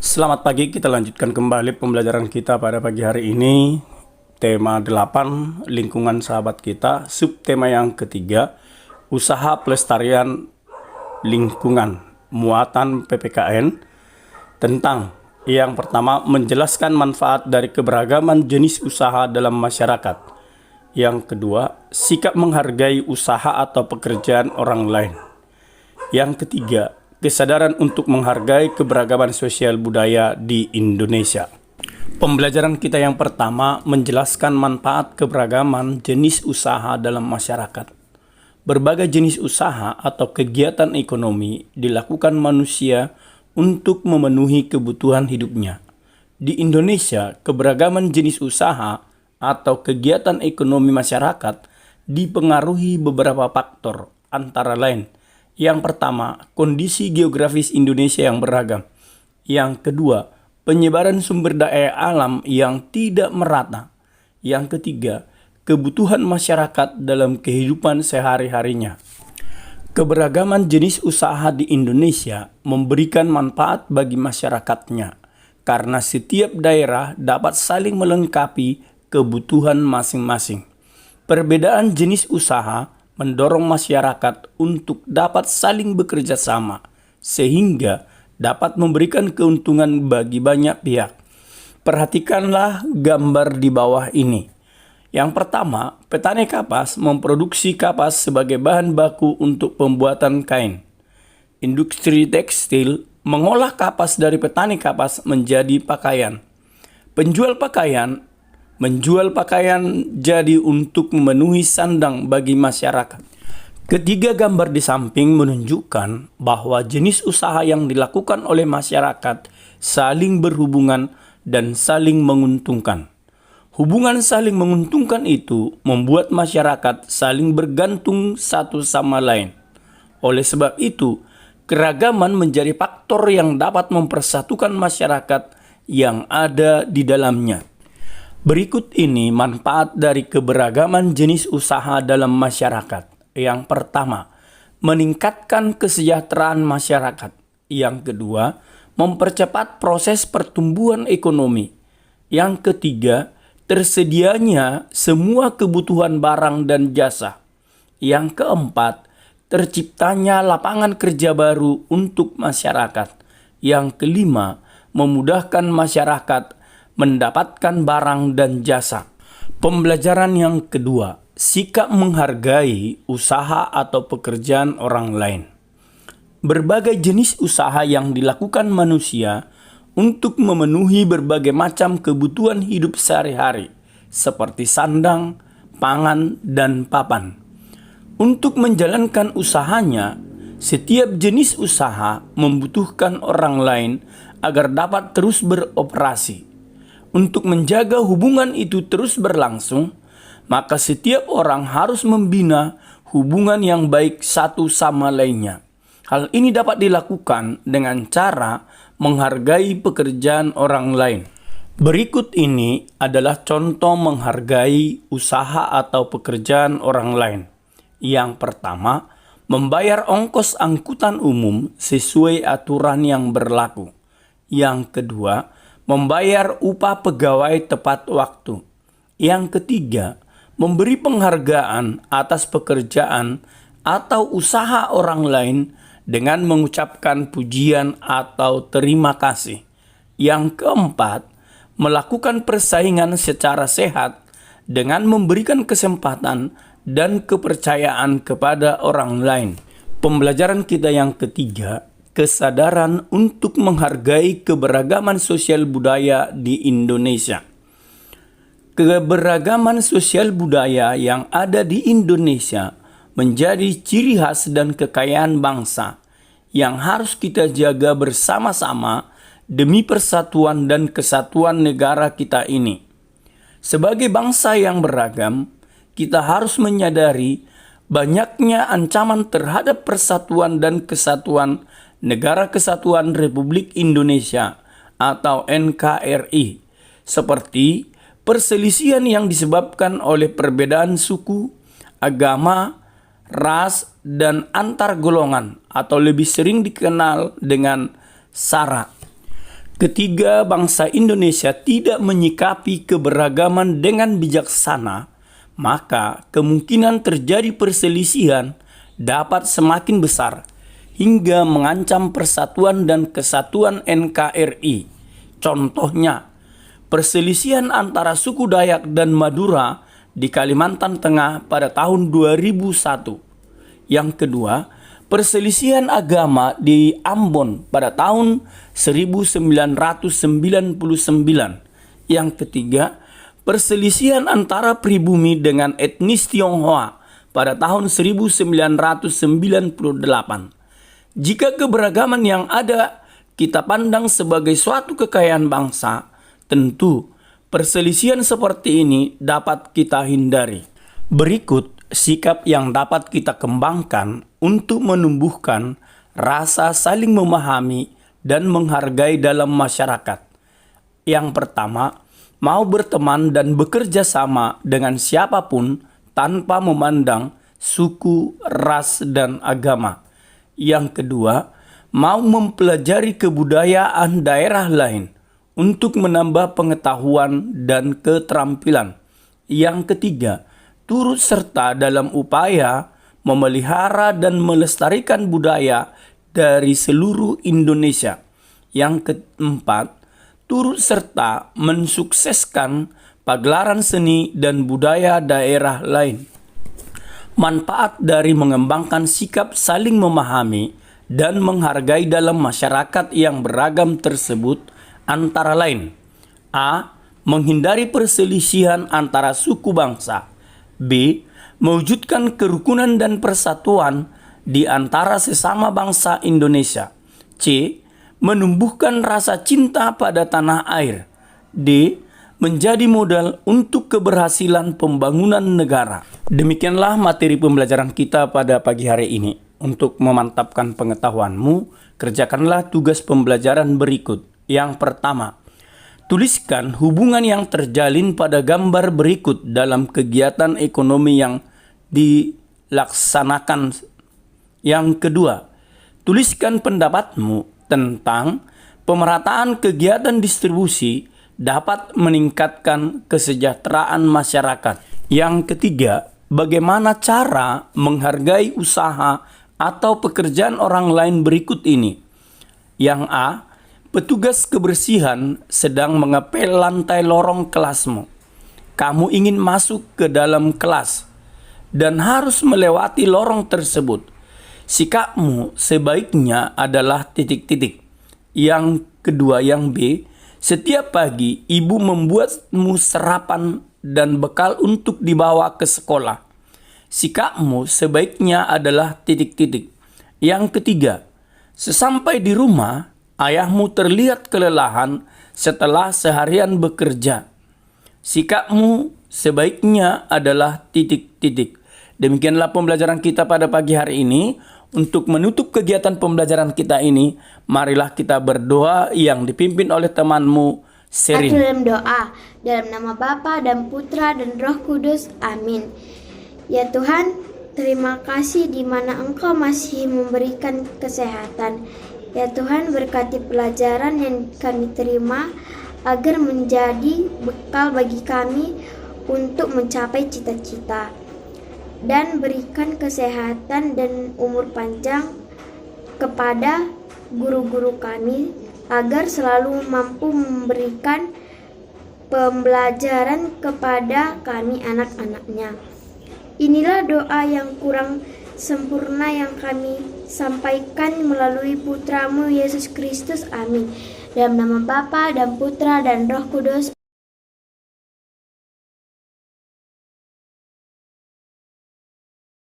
Selamat pagi, kita lanjutkan kembali pembelajaran kita pada pagi hari ini. Tema 8, lingkungan sahabat kita. Subtema yang ketiga, usaha pelestarian lingkungan, muatan PPKN. Tentang yang pertama, menjelaskan manfaat dari keberagaman jenis usaha dalam masyarakat. Yang kedua, sikap menghargai usaha atau pekerjaan orang lain. Yang ketiga, kesadaran untuk menghargai keberagaman sosial budaya di Indonesia. Pembelajaran kita yang pertama menjelaskan manfaat keberagaman jenis usaha dalam masyarakat. Berbagai jenis usaha atau kegiatan ekonomi dilakukan manusia untuk memenuhi kebutuhan hidupnya. Di Indonesia, keberagaman jenis usaha atau kegiatan ekonomi masyarakat dipengaruhi beberapa faktor, antara lain: yang pertama, kondisi geografis Indonesia yang beragam. Yang kedua, penyebaran sumber daya alam yang tidak merata. Yang ketiga, kebutuhan masyarakat dalam kehidupan sehari-harinya. Keberagaman jenis usaha di Indonesia memberikan manfaat bagi masyarakatnya, karena setiap daerah dapat saling melengkapi kebutuhan masing-masing. Perbedaan jenis usaha mendorong masyarakat untuk dapat saling bekerja sama, sehingga dapat memberikan keuntungan bagi banyak pihak. Perhatikanlah gambar di bawah ini. Yang pertama, petani kapas memproduksi kapas sebagai bahan baku untuk pembuatan kain. Industri tekstil mengolah kapas dari petani kapas menjadi pakaian. Penjual pakaian menjual pakaian jadi untuk memenuhi sandang bagi masyarakat. Ketiga gambar di samping menunjukkan bahwa jenis usaha yang dilakukan oleh masyarakat saling berhubungan dan saling menguntungkan. Hubungan saling menguntungkan itu membuat masyarakat saling bergantung satu sama lain. Oleh sebab itu, keragaman menjadi faktor yang dapat mempersatukan masyarakat yang ada di dalamnya. Berikut ini manfaat dari keberagaman jenis usaha dalam masyarakat. Yang pertama, meningkatkan kesejahteraan masyarakat. Yang kedua, mempercepat proses pertumbuhan ekonomi. Yang ketiga, tersedianya semua kebutuhan barang dan jasa. Yang keempat, terciptanya lapangan kerja baru untuk masyarakat. Yang kelima, memudahkan masyarakat mendapatkan barang dan jasa. Pembelajaran yang kedua, sikap menghargai usaha atau pekerjaan orang lain. Berbagai jenis usaha yang dilakukan manusia untuk memenuhi berbagai macam kebutuhan hidup sehari-hari, seperti sandang, pangan, dan papan. Untuk menjalankan usahanya, setiap jenis usaha membutuhkan orang lain agar dapat terus beroperasi. Untuk menjaga hubungan itu terus berlangsung, maka setiap orang harus membina hubungan yang baik satu sama lainnya. Hal ini dapat dilakukan dengan cara menghargai pekerjaan orang lain. Berikut ini adalah contoh menghargai usaha atau pekerjaan orang lain. Yang pertama, membayar ongkos angkutan umum sesuai aturan yang berlaku. Yang kedua, membayar upah pegawai tepat waktu. Yang ketiga, memberi penghargaan atas pekerjaan atau usaha orang lain dengan mengucapkan pujian atau terima kasih. Yang keempat, melakukan persaingan secara sehat dengan memberikan kesempatan dan kepercayaan kepada orang lain. Pembelajaran kita yang ketiga, kesadaran untuk menghargai keberagaman sosial budaya di Indonesia. Keberagaman sosial budaya yang ada di Indonesia menjadi ciri khas dan kekayaan bangsa yang harus kita jaga bersama-sama demi persatuan dan kesatuan negara kita ini. Sebagai bangsa yang beragam, kita harus menyadari banyaknya ancaman terhadap persatuan dan kesatuan Negara Kesatuan Republik Indonesia atau NKRI, seperti perselisihan yang disebabkan oleh perbedaan suku, agama, ras, dan antar golongan atau lebih sering dikenal dengan SARA. Ketiga, bangsa Indonesia tidak menyikapi keberagaman dengan bijaksana, maka kemungkinan terjadi perselisihan dapat semakin besar hingga mengancam persatuan dan kesatuan NKRI. Contohnya, perselisihan antara suku Dayak dan Madura di Kalimantan Tengah pada tahun 2001. Yang kedua, perselisihan agama di Ambon pada tahun 1999. Yang ketiga, perselisihan antara pribumi dengan etnis Tionghoa pada tahun 1998. Jika keberagaman yang ada kita pandang sebagai suatu kekayaan bangsa, tentu perselisihan seperti ini dapat kita hindari. Berikut sikap yang dapat kita kembangkan untuk menumbuhkan rasa saling memahami dan menghargai dalam masyarakat. Yang pertama, mau berteman dan bekerja sama dengan siapapun tanpa memandang suku, ras, dan agama. Yang kedua, mau mempelajari kebudayaan daerah lain untuk menambah pengetahuan dan keterampilan. Yang ketiga, turut serta dalam upaya memelihara dan melestarikan budaya dari seluruh Indonesia. Yang keempat, turut serta mensukseskan pagelaran seni dan budaya daerah lain. Manfaat dari mengembangkan sikap saling memahami dan menghargai dalam masyarakat yang beragam tersebut antara lain: A. Menghindari perselisihan antara suku bangsa. B. Mewujudkan kerukunan dan persatuan di antara sesama bangsa Indonesia. C. Menumbuhkan rasa cinta pada tanah air. D. Menjadi modal untuk keberhasilan pembangunan negara. Demikianlah materi pembelajaran kita pada pagi hari ini. Untuk memantapkan pengetahuanmu, kerjakanlah tugas pembelajaran berikut. Yang pertama, tuliskan hubungan yang terjalin pada gambar berikut dalam kegiatan ekonomi yang dilaksanakan. Yang kedua, tuliskan pendapatmu tentang pemerataan kegiatan distribusi dapat meningkatkan kesejahteraan masyarakat. Yang ketiga, bagaimana cara menghargai usaha atau pekerjaan orang lain berikut ini. Yang A, petugas kebersihan sedang mengepel lantai lorong kelasmu. Kamu ingin masuk ke dalam kelas dan harus melewati lorong tersebut. Sikapmu sebaiknya adalah titik-titik. Yang kedua, yang B, setiap pagi ibu membuatmu sarapan dan bekal untuk dibawa ke sekolah. Sikapmu sebaiknya adalah titik-titik. Yang ketiga, sesampai di rumah, ayahmu terlihat kelelahan setelah seharian bekerja. Sikapmu sebaiknya adalah titik-titik. Demikianlah pembelajaran kita pada pagi hari ini. Untuk menutup kegiatan pembelajaran kita ini, marilah kita berdoa yang dipimpin oleh temanmu, Serin. Dalam doa, dalam nama Bapa dan Putra dan Roh Kudus. Amin. Ya Tuhan, terima kasih di mana Engkau masih memberikan kesehatan. Ya Tuhan, berkati pelajaran yang kami terima agar menjadi bekal bagi kami untuk mencapai cita-cita. Dan berikan kesehatan dan umur panjang kepada guru-guru kami agar selalu mampu memberikan pembelajaran kepada kami anak-anaknya. Inilah doa yang kurang sempurna yang kami sampaikan melalui Putramu Yesus Kristus. Amin. Dalam nama Bapa dan Putra dan Roh Kudus.